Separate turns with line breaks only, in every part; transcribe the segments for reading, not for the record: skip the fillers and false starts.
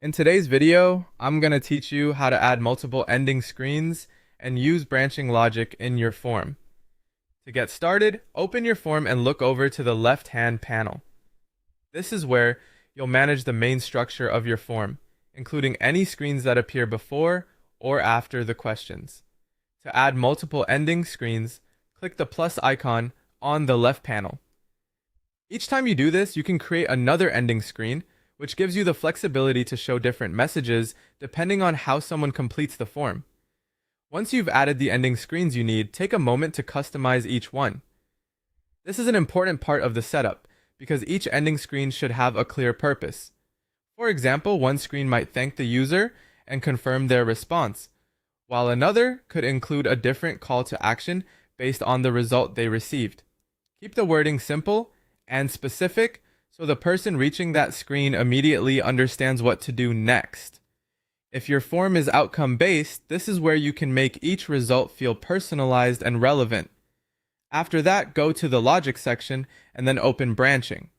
In today's video, I'm going to teach you how to add multiple ending screens and use branching logic in your form. To get started, open your form and look over to the left-hand panel. This is where you'll manage the main structure of your form, including any screens that appear before or after the questions. To add multiple ending screens, click the plus icon on the left panel. Each time you do this, you can create another ending screen, which gives you the flexibility to show different messages depending on how someone completes the form. Once you've added the ending screens you need, take a moment to customize each one. This is an important part of the setup, because each ending screen should have a clear purpose. For example, one screen might thank the user and confirm their response, while another could include a different call to action based on the result they received. Keep the wording simple and specific so the person reaching that screen immediately understands what to do next. If your form is outcome-based, this is where you can make each result feel personalized and relevant. After that, go to the logic section and then open branching.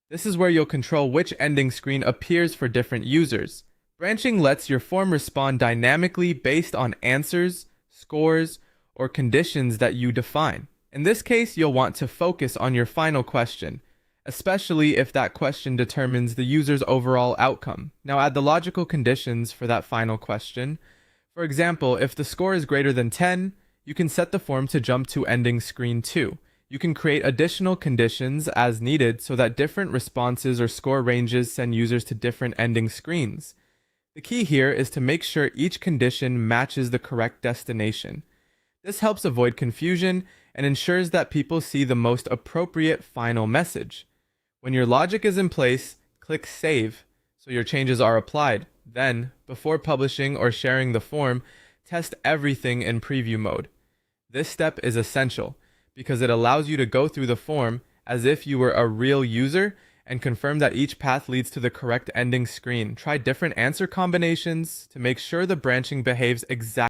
This is where you'll control which ending screen appears for different users. Branching lets your form respond dynamically based on answers, scores, or conditions that you define. In this case, you'll want to focus on your final question, especially if that question determines the user's overall outcome. Now add the logical conditions for that final question. For example, if the score is greater than 10, you can set the form to jump to ending screen 2. You can create additional conditions as needed so that different responses or score ranges send users to different ending screens. The key here is to make sure each condition matches the correct destination. This helps avoid confusion and ensures that people see the most appropriate final message. When your logic is in place, click Save so your changes are applied. Then, before publishing or sharing the form, test everything in preview mode. This step is essential because it allows you to go through the form as if you were a real user and confirm that each path leads to the correct ending screen. Try different answer combinations to make sure the branching behaves exactly